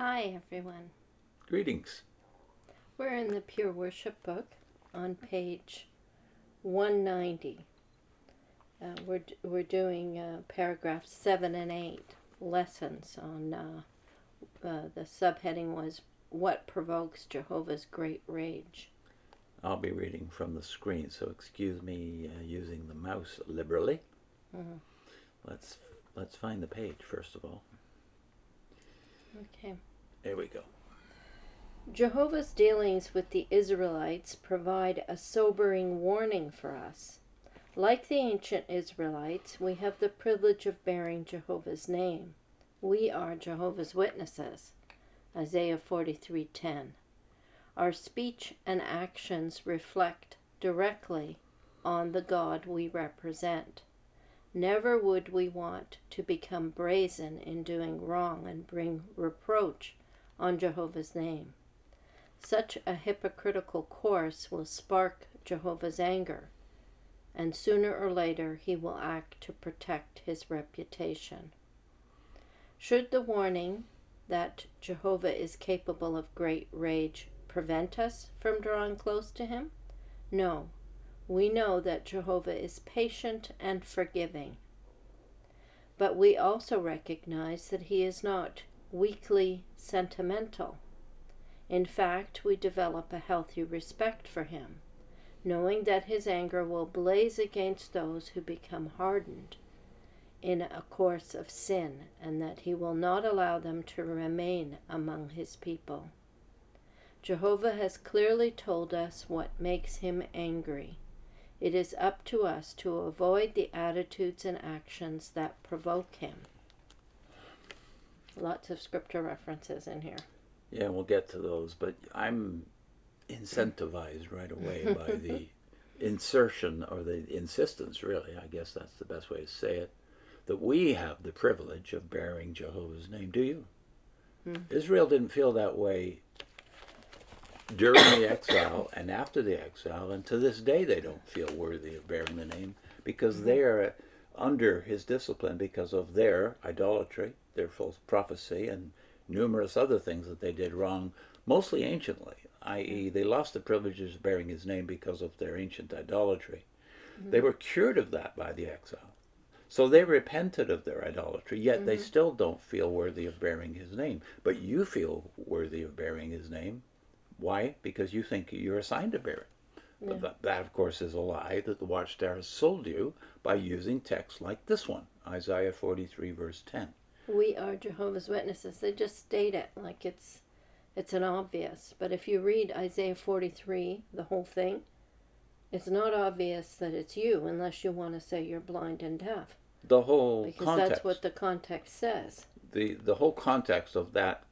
Hi, everyone. Greetings. We're in the Pure Worship book on page 190. We're doing paragraphs 7 and 8 lessons on the subheading was What Provokes Jehovah's Great Rage. I'll be reading from the screen, so excuse me using the mouse liberally. Mm-hmm. Let's find the page first of all. Okay. There we go. Jehovah's dealings with the Israelites provide a sobering warning for us. Like the ancient Israelites, we have the privilege of bearing Jehovah's name. We are Jehovah's Witnesses. Isaiah 43:10. Our speech and actions reflect directly on the God we represent. Never would we want to become brazen in doing wrong and bring reproach on Jehovah's name. Such a hypocritical course will spark Jehovah's anger, and sooner or later he will act to protect his reputation. Should the warning that Jehovah is capable of great rage prevent us from drawing close to him? No. We know that Jehovah is patient and forgiving. But we also recognize that he is not weakly sentimental. In fact, we develop a healthy respect for him, knowing that his anger will blaze against those who become hardened in a course of sin, and that he will not allow them to remain among his people. Jehovah has clearly told us what makes him angry. It is up to us to avoid the attitudes and actions that provoke him. Lots of scripture references in here. Yeah, we'll get to those, but I'm incentivized right away by the insertion, or the insistence, really, I guess that's the best way to say it, that we have the privilege of bearing Jehovah's name. Do you? Israel didn't feel that way during the exile and after the exile, and to this day they don't feel worthy of bearing the name because they are under his discipline because of their idolatry, their false prophecy, and numerous other things that they did wrong, mostly anciently, i.e. they lost the privileges of bearing his name because of their ancient idolatry. They were cured of that by the exile. So they repented of their idolatry, yet they still don't feel worthy of bearing his name. But you feel worthy of bearing his name. Why? Because you think you're assigned to bear it. Yeah. But that, of course, is a lie that the Watchtower has sold you by using texts like this one, Isaiah 43, verse 10. We are Jehovah's Witnesses. They just state it like it's an obvious. But if you read Isaiah 43, the whole thing, it's not obvious that it's you unless you want to say you're blind and deaf. The whole because context. That's what the context says. The whole context of that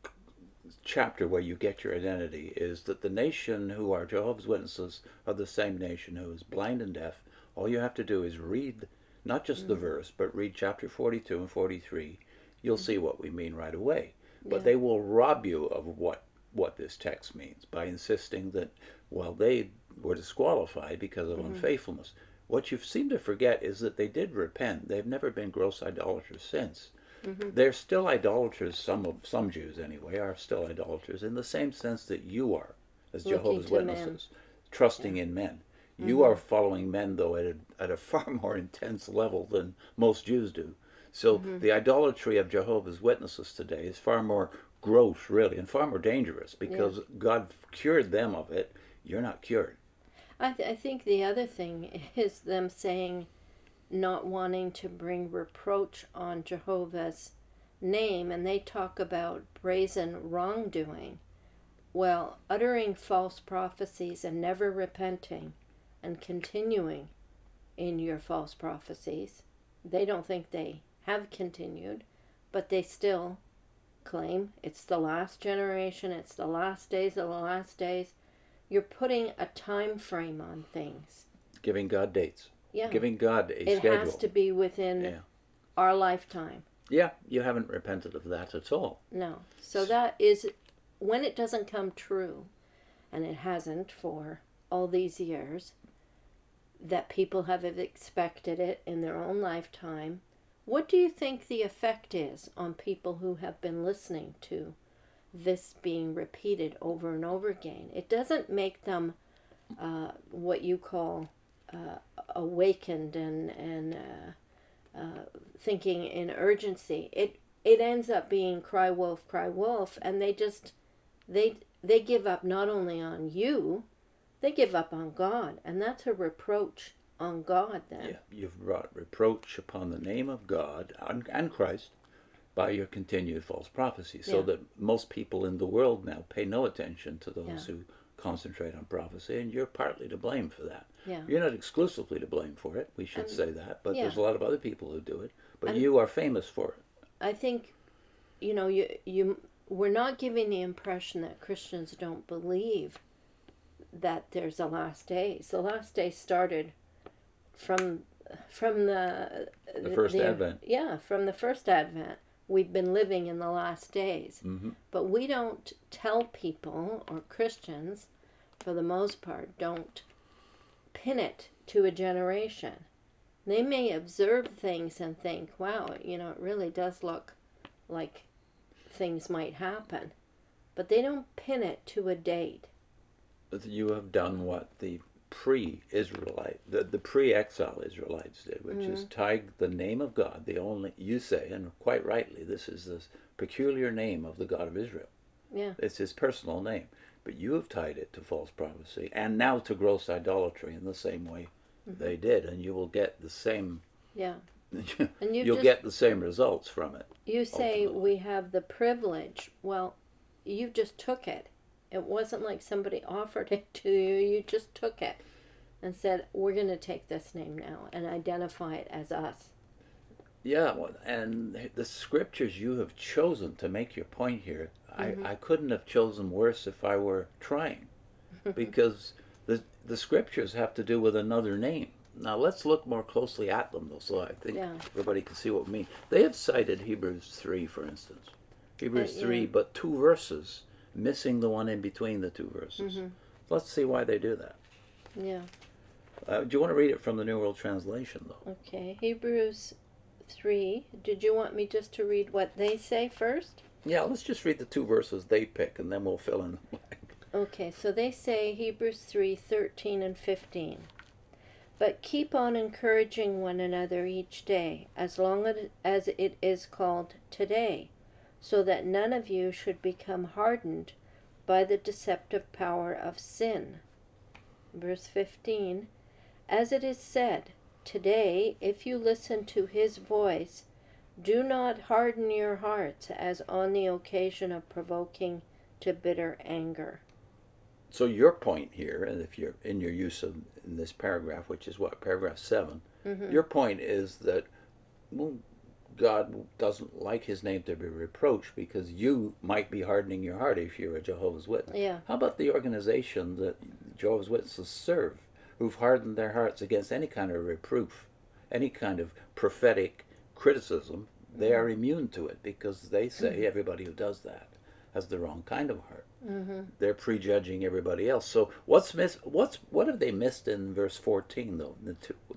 chapter where you get your identity is that the nation who are Jehovah's Witnesses are the same nation who is blind and deaf. All you have to do is read not just the verse, but read chapter 42 and 43. You'll see what we mean right away. But they will rob you of what this text means by insisting that, well, they were disqualified because of unfaithfulness. What you seem to forget is that they did repent. They've never been gross idolaters since. They're still idolaters. Some Jews, anyway, are still idolaters in the same sense that you are, as Jehovah's Witnesses, trusting in men. You are following men, though, at a far more intense level than most Jews do. So the idolatry of Jehovah's Witnesses today is far more gross, really, and far more dangerous because God cured them of it. You're not cured. I think the other thing is them saying not wanting to bring reproach on Jehovah's name, and they talk about brazen wrongdoing. Well, uttering false prophecies and never repenting and continuing in your false prophecies, they don't think they have continued, but they still claim it's the last generation, it's the last days of the last days. You're putting a time frame on things. Giving God dates. Yeah. Giving God a schedule. It has to be within our lifetime. Yeah, you haven't repented of that at all. No. So that is, when it doesn't come true, and it hasn't for all these years, that people have expected it in their own lifetime, what do you think the effect is on people who have been listening to this being repeated over and over again. It doesn't make them what you call awakened and thinking in urgency. It ends up being cry wolf, and they give up not only on you, they give up on God, and that's a reproach on God then. Yeah, you've brought reproach upon the name of God and Christ by your continued false prophecy, so that most people in the world now pay no attention to those who concentrate on prophecy, and you're partly to blame for that. Yeah. You're not exclusively to blame for it, we should say that, but there's a lot of other people who do it, but and you are famous for it. I think, we're not giving the impression that Christians don't believe that there's a last days. The last days started from the first Advent. Yeah, from the first Advent. We've been living in the last days. Mm-hmm. But we don't tell people, or Christians, for the most part, don't pin it to a generation. They may observe things and think, wow, it really does look like things might happen. But they don't pin it to a date. But you have done what the pre-Israelite, the pre-exile Israelites did, which is tied the name of God, you say, and quite rightly, this is this peculiar name of the God of Israel. Yeah. It's his personal name. But you have tied it to false prophecy, and now to gross idolatry in the same way they did, and you will get the same... Yeah. And you'll get the same results from it. You say ultimately. We have the privilege. Well, you just took it. It wasn't like somebody offered it to you. You just took it and said, we're going to take this name now and identify it as us. Yeah, well, and the scriptures you have chosen to make your point here, I couldn't have chosen worse if I were trying, because the scriptures have to do with another name. Now let's look more closely at them, though, so I think everybody can see what we mean. They have cited Hebrews 3, for instance. Hebrews 3, but 2 verses, missing the one in between the 2 verses. Let's see why they do that. Yeah. Do you want to read it from the New World Translation, though? Okay, Hebrews 3. Did you want me just to read what they say first? Yeah, let's just read the 2 verses they pick, and then we'll fill in the blank. Okay, so they say Hebrews 3:13 and 15. But keep on encouraging one another each day, as long as it is called today, so that none of you should become hardened by the deceptive power of sin. Verse 15, as it is said, today, if you listen to his voice, do not harden your hearts as on the occasion of provoking to bitter anger. So your point here, and if you're in your use of in this paragraph, which is what, paragraph 7, your point is that God doesn't like his name to be reproached because you might be hardening your heart if you're a Jehovah's Witness. Yeah. How about the organization that Jehovah's Witnesses serve, who've hardened their hearts against any kind of reproof, any kind of prophetic criticism? They are immune to it because they say everybody who does that has the wrong kind of heart. They're prejudging everybody else. So what have they missed in verse 14, though?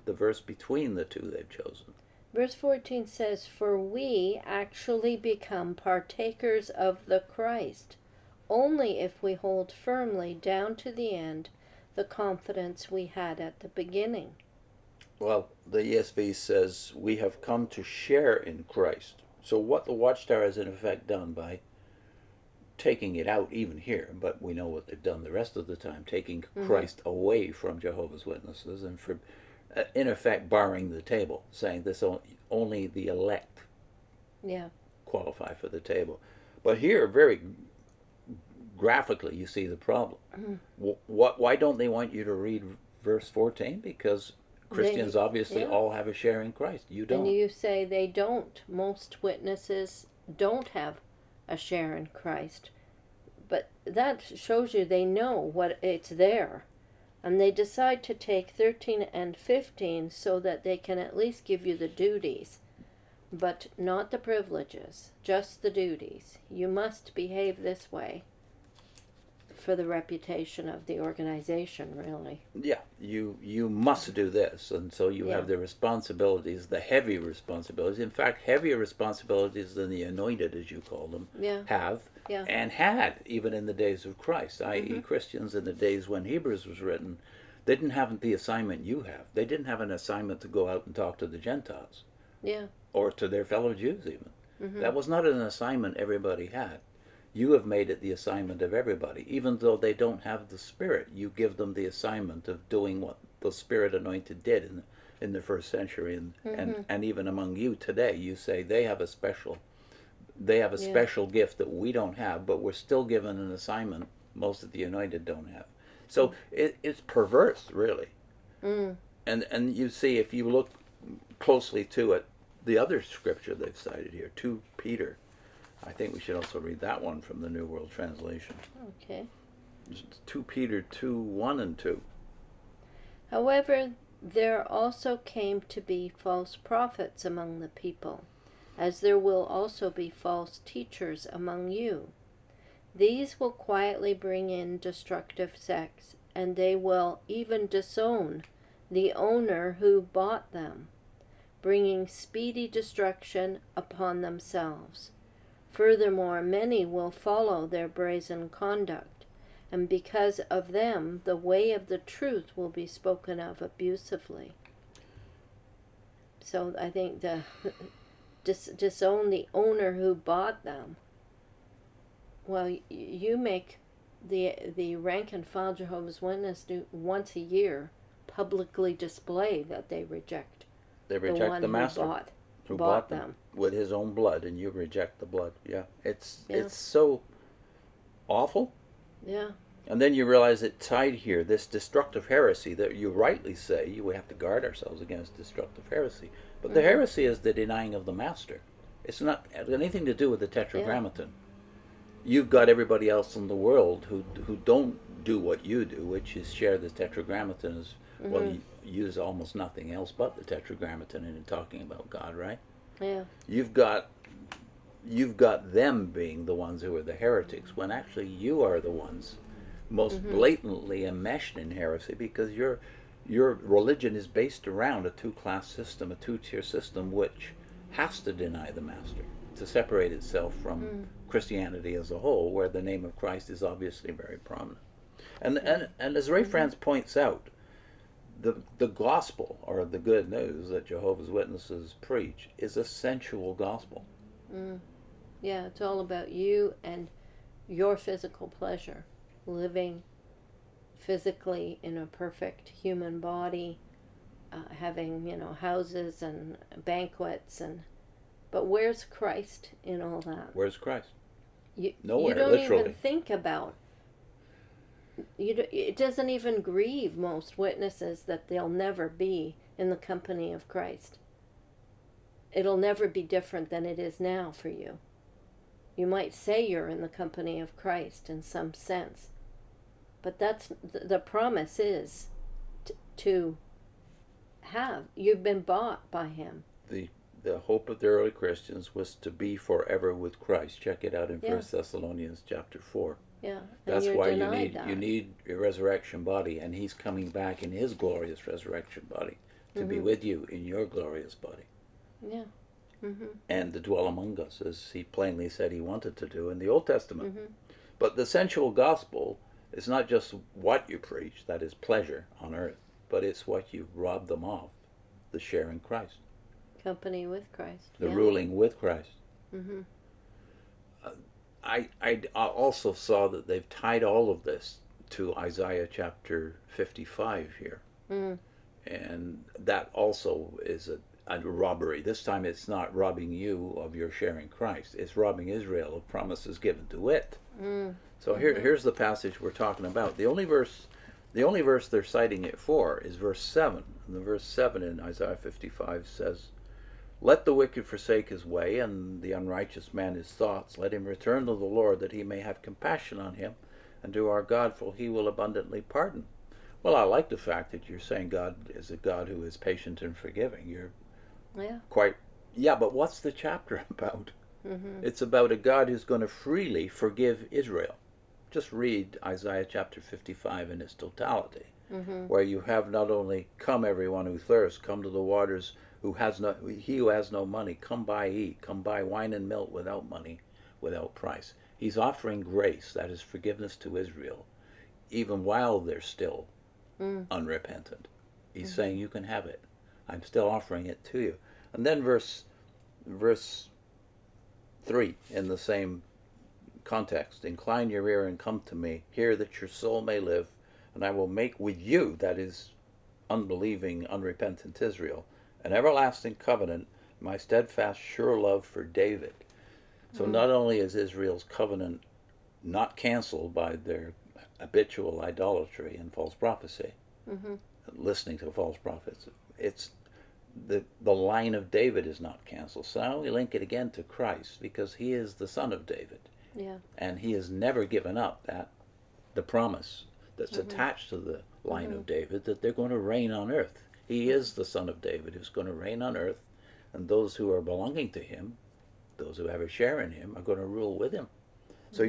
The verse between the 2 they've chosen. Verse 14 says, for we actually become partakers of the Christ, only if we hold firmly down to the end the confidence we had at the beginning. Well, the ESV says we have come to share in Christ. So what the Watchtower has in effect done by taking it out even here, but we know what they've done the rest of the time, taking Christ away from Jehovah's Witnesses and for, in effect, barring the table, saying this only the elect qualify for the table. But here, very graphically, you see the problem. Why don't they want you to read verse 14? Because Christians obviously all have a share in Christ. You don't. And you say they don't. Most witnesses don't have a share in Christ. But that shows you they know what it's there. And they decide to take 13 and 15 so that they can at least give you the duties, but not the privileges, just the duties. You must behave this way. for the reputation of the organization, really. Yeah, you must do this, and so you Yeah. have the responsibilities, the heavy responsibilities. In fact, heavier responsibilities than the anointed, as you call them, Yeah. have Yeah. and had even in the days of Christ, i.e., Christians in the days when Hebrews was written. They didn't have the assignment you have. They didn't have an assignment to go out and talk to the Gentiles Yeah. or to their fellow Jews even. Mm-hmm. That was not an assignment everybody had. You have made it the assignment of everybody. Even though they don't have the Spirit, you give them the assignment of doing what the Spirit anointed did in the first century, and even among you today. You say they have a special gift that we don't have, but we're still given an assignment most of the anointed don't have. So it's perverse, really. And you see, if you look closely to it, the other scripture they've cited here, 2 Peter. I think we should also read that one from the New World Translation. Okay. 2 Peter 2, 1 and 2. However, there also came to be false prophets among the people, as there will also be false teachers among you. These will quietly bring in destructive sects, and they will even disown the owner who bought them, bringing speedy destruction upon themselves. Furthermore, many will follow their brazen conduct, and because of them the way of the truth will be spoken of abusively. So I think the disown the owner who bought them. Well, you make the rank and file Jehovah's Witness do once a year publicly display that they reject. They reject one the master who bought them with his own blood, and you reject the blood. Yeah, it's so awful. Yeah. And then you realize it tied here, this destructive heresy that you rightly say we have to guard ourselves against destructive heresy. But the heresy is the denying of the master. It's not anything to do with the Tetragrammaton. You've got everybody else in the world who don't do what you do, which is share the Tetragrammaton as well. You use almost nothing else but the Tetragrammaton in talking about God, right? Yeah. You've got them being the ones who are the heretics, when actually you are the ones most blatantly enmeshed in heresy, because your religion is based around a 2-class system, a 2-tier system, which has to deny the master to separate itself from Christianity as a whole, where the name of Christ is obviously very prominent. And as Ray France points out, the gospel, or the good news that Jehovah's Witnesses preach, is a sensual gospel. Yeah, it's all about you and your physical pleasure, living physically in a perfect human body, having houses and banquets, but where's Christ in all that? Where's Christ? Nowhere. You don't literally. even think about. It doesn't even grieve most witnesses that they'll never be in the company of Christ. It'll never be different than it is now for you. You might say you're in the company of Christ in some sense, but that's the promise is to have. You've been bought by Him. The hope of the early Christians was to be forever with Christ. Check it out in 1 Thessalonians chapter 4. Yeah, that's why you need a resurrection body, and He's coming back in His glorious resurrection body to be with you in your glorious body. Yeah. And to dwell among us, as He plainly said He wanted to do in the Old Testament. But the sensual gospel is not just what you preach, that is pleasure on earth, but it's what you rob them of, the share in Christ. Company with Christ. The ruling with Christ. I also saw that they've tied all of this to Isaiah chapter 55 here. And that also is a robbery. This time it's not robbing you of your share in Christ. It's robbing Israel of promises given to it. So here's the passage we're talking about. The only verse they're citing it for is verse 7. And the verse 7 in Isaiah 55 says, "Let the wicked forsake his way, and the unrighteous man his thoughts. Let him return to the Lord, that He may have compassion on him, and to our God, for He will abundantly pardon." Well, I like the fact that you're saying God is a God who is patient and forgiving. You're but what's the chapter about? It's about a God who's going to freely forgive Israel. just read Isaiah chapter 55 in its totality, Mm-hmm. where you have not only come everyone who thirsts, come to the waters, he who has no money, come buy eat, come buy wine and milk without money, without price. He's offering grace, that is forgiveness to Israel, even while they're still unrepentant. He's saying you can have it. I'm still offering it to you. And then verse 3 in the same context, incline your ear and come to me, hear that your soul may live, and I will make with you, that is unbelieving, unrepentant Israel, an everlasting covenant, my steadfast, sure love for David. So not only is Israel's covenant not canceled by their habitual idolatry and false prophecy, listening to false prophets, it's the line of David is not canceled. So now we link it again to Christ, because he is the son of David. Yeah. And he has never given up the promise that's attached to the line of David, that they're going to reign on earth. He is the son of David who's going to reign on earth, and those who are belonging to him, those who have a share in him, are going to rule with him. So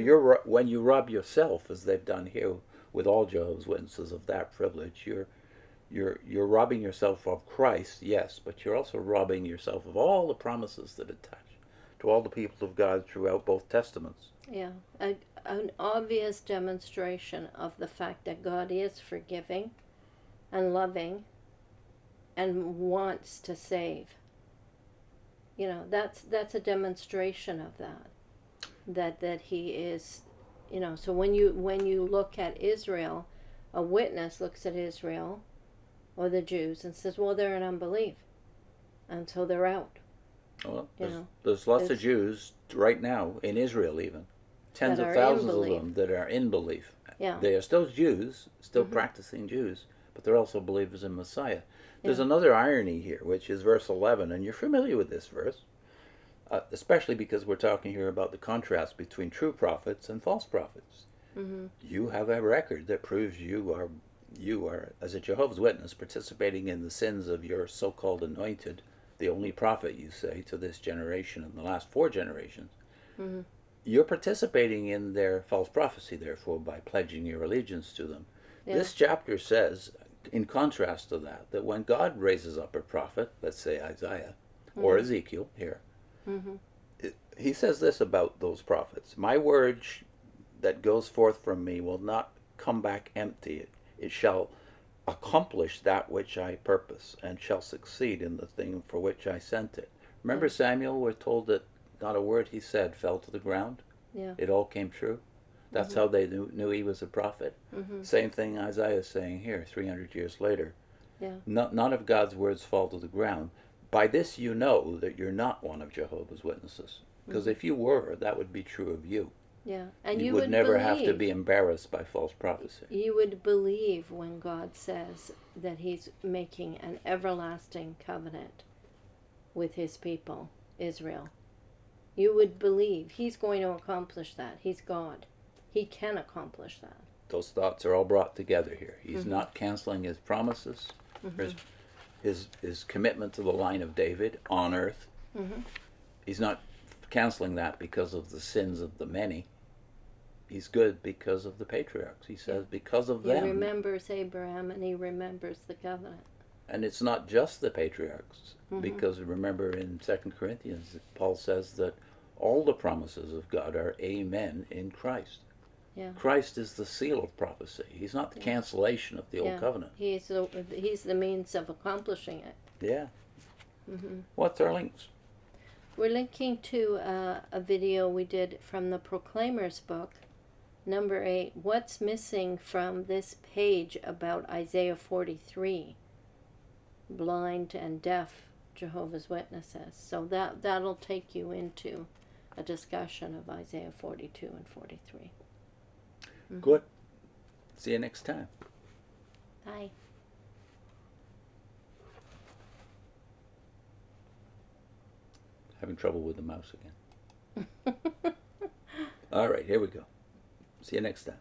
when you rob yourself, as they've done here with all Jehovah's Witnesses, of that privilege, you're robbing yourself of Christ, yes, but you're also robbing yourself of all the promises that attach to all the people of God throughout both testaments. Yeah. An obvious demonstration of the fact that God is forgiving and loving and wants to save. You know, that's a demonstration of that he is, you know. So when you look at Israel, a witness looks at Israel or the Jews and says, well, they're in unbelief, and so they're out. Well, there's lots of Jews right now in Israel, even tens of thousands of them that are in belief. Yeah. They are still Jews, still practicing Jews, but they're also believers in Messiah. There's another irony here, which is verse 11, and you're familiar with this verse, especially because we're talking here about the contrast between true prophets and false prophets. You have a record that proves you are, as a Jehovah's Witness, participating in the sins of your so-called anointed, the only prophet, you say, to this generation and the last 4 generations. You're participating in their false prophecy, therefore, by pledging your allegiance to them. Yeah. This chapter says, in contrast to that when God raises up a prophet, let's say Isaiah or Ezekiel here, he says this about those prophets: my word that goes forth from me will not come back empty. It shall accomplish that which I purpose, and shall succeed in the thing for which I sent it. Remember Samuel, we're told that not a word he said fell to the ground. Yeah. It all came true. That's how they knew he was a prophet. Same thing Isaiah is saying here, 300 years later. Yeah. None of God's words fall to the ground. By this you know that you're not one of Jehovah's Witnesses. Because if you were, that would be true of you. Yeah. And you would never have to be embarrassed by false prophecy. You would believe when God says that he's making an everlasting covenant with his people, Israel. You would believe he's going to accomplish that. He's God. He can accomplish that. Those thoughts are all brought together here. He's not canceling his promises, his commitment to the line of David on earth. He's not canceling that because of the sins of the many. He's good because of the patriarchs. He says because of them. He remembers Abraham and he remembers the covenant. And it's not just the patriarchs, because remember in 2 Corinthians, Paul says that all the promises of God are amen in Christ. Yeah. Christ is the seal of prophecy. He's not the cancellation of the old covenant. He's the means of accomplishing it. Yeah. What's our links? We're linking to a video we did from the Proclaimer's book, number 8. What's missing from this page about Isaiah 43? Blind and deaf Jehovah's Witnesses. So that'll take you into a discussion of Isaiah 42 and 43. Good. See you next time. Bye. Having trouble with the mouse again. All right, here we go. See you next time.